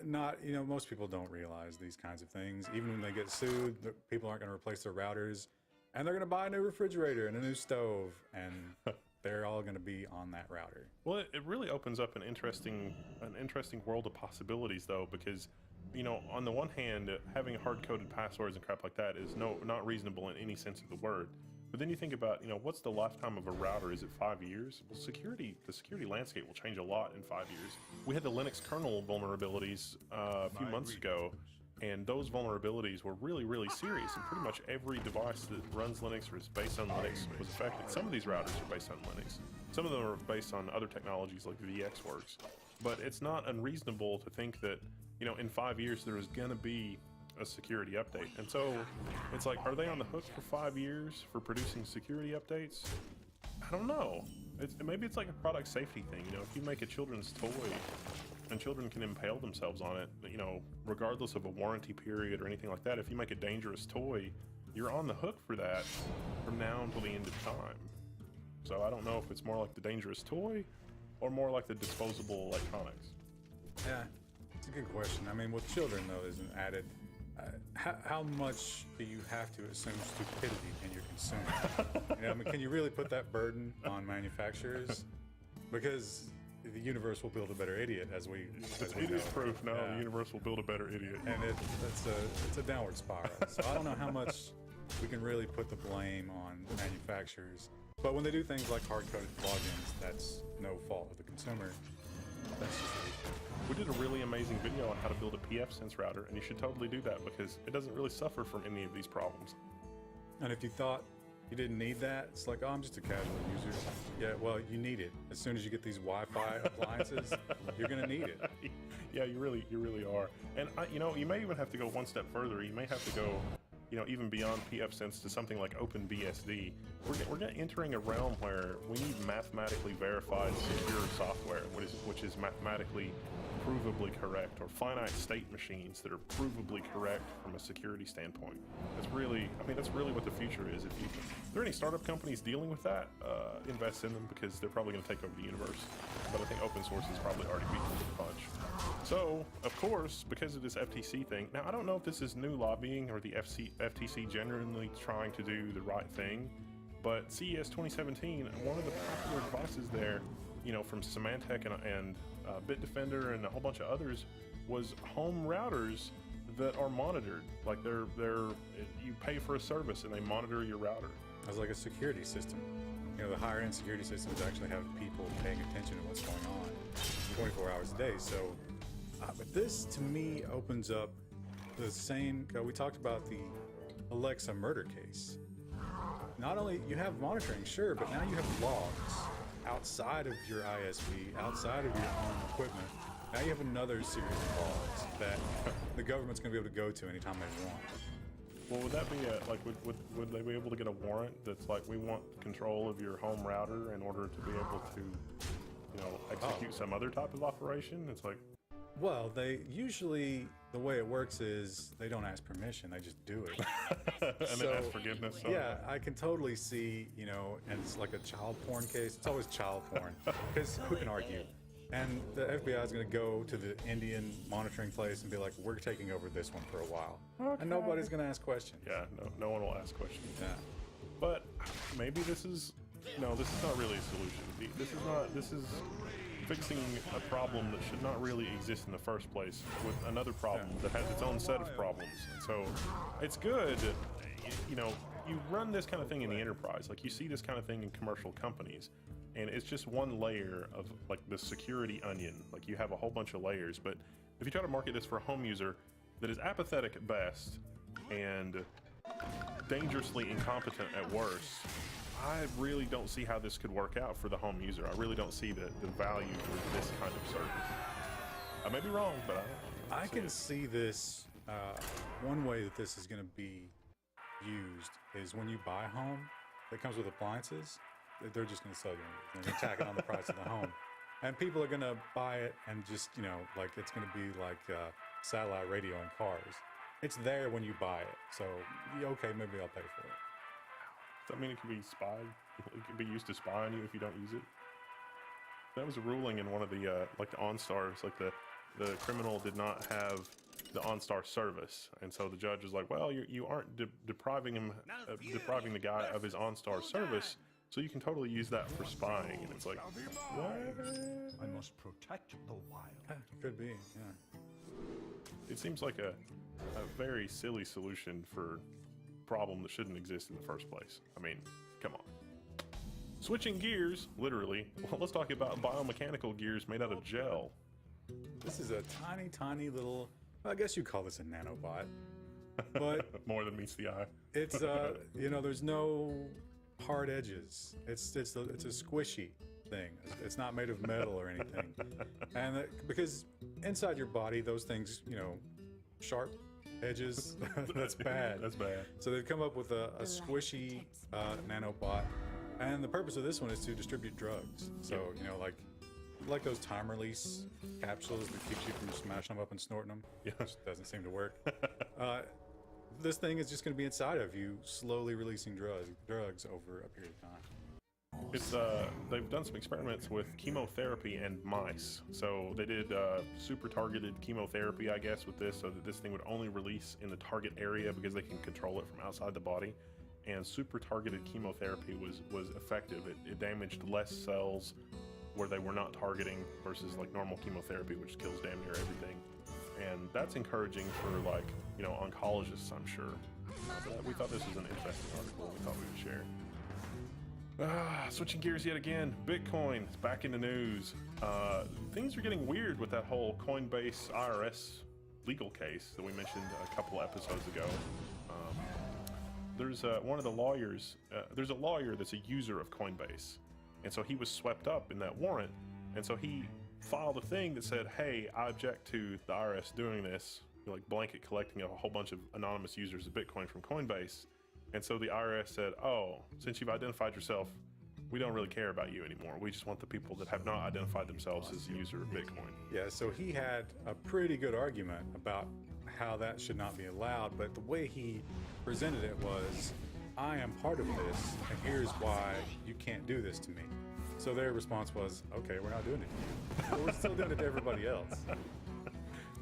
Not, most people don't realize these kinds of things. Even when they get sued, people aren't going to replace their routers, and they're going to buy a new refrigerator and a new stove, and they're all going to be on that router. Well, it really opens up an interesting world of possibilities, though, because on the one hand, having hard-coded passwords and crap like that is not reasonable in any sense of the word. But then you think about, what's the lifetime of a router? Is it 5 years? Well, the security landscape will change a lot in 5 years. We had the Linux kernel vulnerabilities a few months ago, and those vulnerabilities were really, really serious, and pretty much every device that runs Linux or is based on Linux was affected. Some of these routers are based on Linux. Some of them are based on other technologies like VxWorks. But it's not unreasonable to think that, in 5 years there is going to be a security update. And so it's like, are they on the hook for 5 years for producing security updates? I don't know. Maybe it's like a product safety thing. If you make a children's toy and children can impale themselves on it, regardless of a warranty period or anything like that, if you make a dangerous toy, you're on the hook for that from now until the end of time. So I don't know if it's more like the dangerous toy or more like the disposable electronics. Yeah, it's a good question. I mean, with children, though, there's an added... how much do you have to assume stupidity in your consumer? Can you really put that burden on manufacturers? Because the universe will build a better idiot, as we know. It is proof. No, the universe will build a better idiot. And it's a downward spiral. So I don't know how much we can really put the blame on manufacturers. But when they do things like hard-coded plugins, that's no fault of the consumer. That's just the issue. We did a really amazing video on how to build a pfSense router, and you should totally do that because it doesn't really suffer from any of these problems. And if you thought you didn't need that, it's like, oh, I'm just a casual user. Yeah, well, you need it. As soon as you get these Wi-Fi appliances, you're going to need it. Yeah, you really are. And you may even have to go one step further. You may have to go, even beyond pfSense to something like OpenBSD. We're entering a realm where we need mathematically verified secure software, which is mathematically provably correct, or finite state machines that are provably correct from a security standpoint. That's really what the future is. If there are any startup companies dealing with that, invest in them, because they're probably going to take over the universe. But I think open source is probably already beaten the punch. So, of course, because of this FTC thing, now I don't know if this is new lobbying or the FTC genuinely trying to do the right thing, but CES 2017, one of the popular devices there, from Symantec and Bitdefender and a whole bunch of others, was home routers that are monitored. Like you pay for a service and they monitor your router. It's like a security system. The higher end security systems actually have people paying attention to what's going on 24 hours a day. So, but this to me opens up the same. We talked about the Alexa murder case. Not only you have monitoring, sure, but now you have logs outside of your ISP, outside of your own equipment. Now you have another series of logs that the government's going to be able to go to anytime they want. Well, would that be would they be able to get a warrant that's like, we want control of your home router in order to be able to, execute some other type of operation? It's like, well, they usually, the way it works is they don't ask permission, they just do it. and then ask forgiveness. Yeah, I can totally see, and it's like a child porn case. It's always child porn, because who can argue? And the FBI is going to go to the Indian monitoring place and be like, we're taking over this one for a while. Okay. And nobody's going to ask questions. Yeah, no one will ask questions. Yeah. But maybe this is not really a solution. This is fixing a problem that should not really exist in the first place with another problem that has its own set of problems. So it's good, you run this kind of thing in the enterprise. Like, you see this kind of thing in commercial companies, and it's just one layer of like the security onion. Like, you have a whole bunch of layers. But if you try to market this for a home user that is apathetic at best and dangerously incompetent at worst, I really don't see how this could work out for the home user. I really don't see the value for this kind of service. I may be wrong, but I can see this. One way that this is going to be used is when you buy a home that comes with appliances, they're just going to sell you. They're going to tack it on the price of the home. And people are going to buy it and just, like it's going to be like satellite radio in cars. It's there when you buy it. So, okay, maybe I'll pay for it. Does that mean it can be spied? It can be used to spy on you if you don't use it? That was a ruling in one of the like the OnStars, like the the criminal did not have the OnStar service, and so the judge was like, well, you aren't depriving the guy of his OnStar service, so you can totally use that for spying. And it's like, what? I must protect the wild. Could be, yeah. It seems like a very silly solution for a problem that shouldn't exist in the first place. I mean, come on. Switching gears, literally, well, let's talk about biomechanical gears made out of gel. This is a tiny, tiny little, I guess you call this a nanobot, but More than meets the eye. it's, you know, there's no hard edges. It's a squishy thing. It's not made of metal or anything. And because inside your body, those things, you know, sharp edges, that's bad. That's bad. So they've come up with a squishy nanobot. And the purpose of this one is to distribute drugs. So, you know, like those time release capsules that keeps you from smashing them up and snorting them. Yeah. Which doesn't seem to work. This thing is just going to be inside of you, slowly releasing drugs over a period of time. It's they've done some experiments with chemotherapy and mice. So they did super targeted chemotherapy, I guess, with this, so that this thing would only release in the target area because they can control it from outside the body. And super targeted chemotherapy was effective. It damaged less cells where they were not targeting versus like normal chemotherapy, which kills damn near everything. And that's encouraging for, like, you know, oncologists, I'm sure. But we thought this was an interesting article we thought we would share. Switching gears yet again, Bitcoin is back in the news. Things are getting weird with that whole Coinbase IRS legal case that we mentioned a couple episodes ago. There's one of the lawyers, there's a lawyer that's a user of Coinbase. And so he was swept up in that warrant. And so he filed a thing that said, hey, I object to the IRS doing this, like blanket collecting a whole bunch of anonymous users of Bitcoin from Coinbase. And so the IRS said, oh, since you've identified yourself, we don't really care about you anymore. We just want the people that have not identified themselves as a user of Bitcoin. Yeah, so he had a pretty good argument about how that should not be allowed, but the way he presented it was, I am part of this, and here's why you can't do this to me. So their response was, okay, we're not doing it to you. But we're still doing it to everybody else.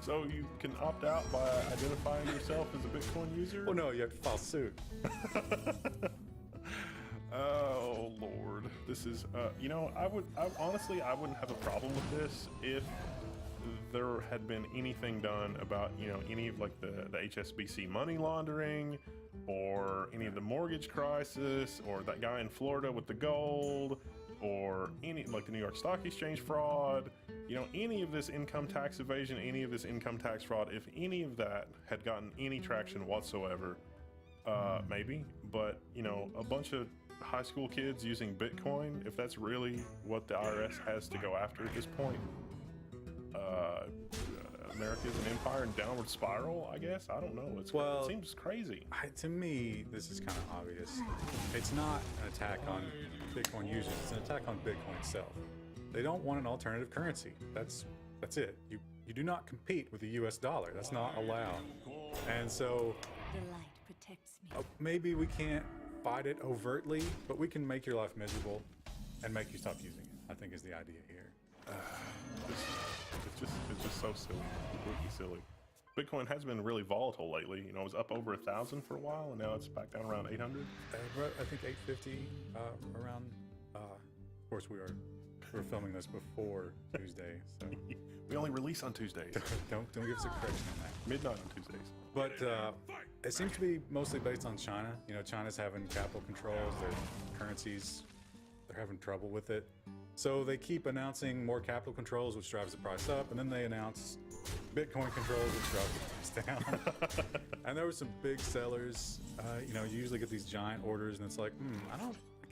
So you can opt out by identifying yourself as a Bitcoin user? Well, no, you have to file suit. Oh Lord, this is you know, I honestly wouldn't have a problem with this if there had been anything done about, you know, any of like the HSBC money laundering or any of the mortgage crisis or that guy in Florida with the gold or any like the New York Stock Exchange fraud, you know, any of this income tax evasion, any of this income tax fraud. If any of that had gotten any traction whatsoever, maybe, but you know, a bunch of high school kids using Bitcoin, if that's really what the IRS has to go after at this point, America is an empire in downward spiral, I guess. I don't know. It seems crazy. To me, this is kind of obvious. It's not an attack on Bitcoin users. It's an attack on Bitcoin itself. They don't want an alternative currency. That's it. You do not compete with the U.S. dollar. That's not allowed. And so The light protects me. maybe we can't fight it overtly, but we can make your life miserable and make you stop using it, I think is the idea here. It's just so silly, completely silly. Bitcoin has been really volatile lately. You know, it was up over 1,000 for a while, and now it's back down around 800. I think 850 around. Of course, we're filming this before Tuesday, so We only release on Tuesdays. don't give us a correction on that. Midnight on Tuesdays. But it seems to be mostly based on China. You know, China's having capital controls. Their currencies, they're having trouble with it. So they keep announcing more capital controls, which drives the price up, and then they announce Bitcoin controls, which drives the price down. And there were some big sellers. You know, you usually get these giant orders, and it's like, I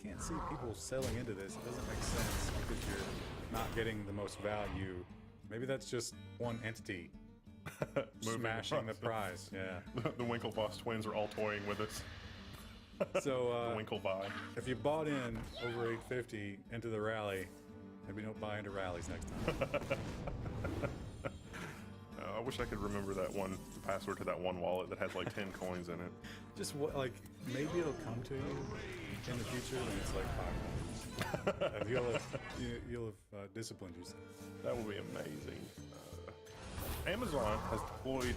can't see people selling into this. It doesn't make sense because you're not getting the most value. Maybe that's just one entity smashing the price. Yeah. The Winklevoss twins are all toying with us. So The Winklevi. if you bought in over 850 into the rally, maybe don't buy into rallies next time. I wish I could remember that one password to that one wallet that has like 10 coins in it. Just like maybe it'll come to you in the future when it's like 5 coins. And you'll have disciplined yourself. That would be amazing. Amazon has deployed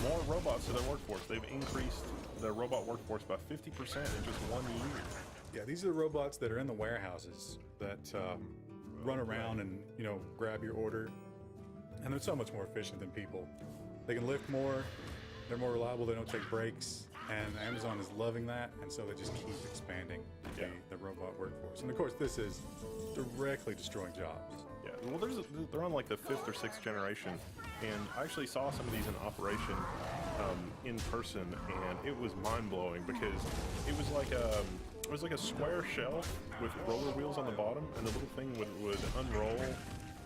more robots to their workforce. They've increased their robot workforce by 50% in just 1 year. Yeah, these are the robots that are in the warehouses that run around and, you know, grab your order. And they're so much more efficient than people. They can lift more, they're more reliable, they don't take breaks, and Amazon is loving that, and so they just keep expanding the robot workforce. And of course, this is directly destroying jobs. Yeah, well, they're on like the 5th or 6th generation, and I actually saw some of these in operation in person, and it was mind-blowing because it was like a square shelf with roller wheels on the bottom, and the little thing would unroll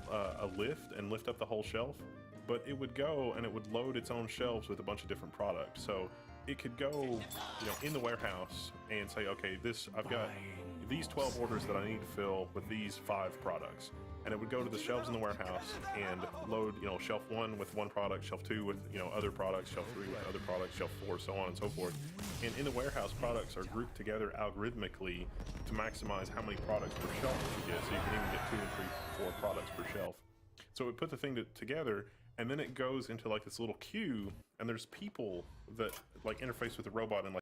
a lift and lift up the whole shelf, but it would go and it would load its own shelves with a bunch of different products. So it could go, you know, in the warehouse and say, okay, I've got these 12 orders that I need to fill with these 5 products. And it would go to the shelves in the warehouse and load, you know, shelf 1 with one product, shelf 2 with, you know, other products, shelf 3 with other products, shelf 4, so on and so forth. And in the warehouse, products are grouped together algorithmically to maximize how many products per shelf you get. So you can even get 2 and 3, 4 products per shelf. So it would put the thing together, and then it goes into like this little queue, and there's people that like interface with the robot and like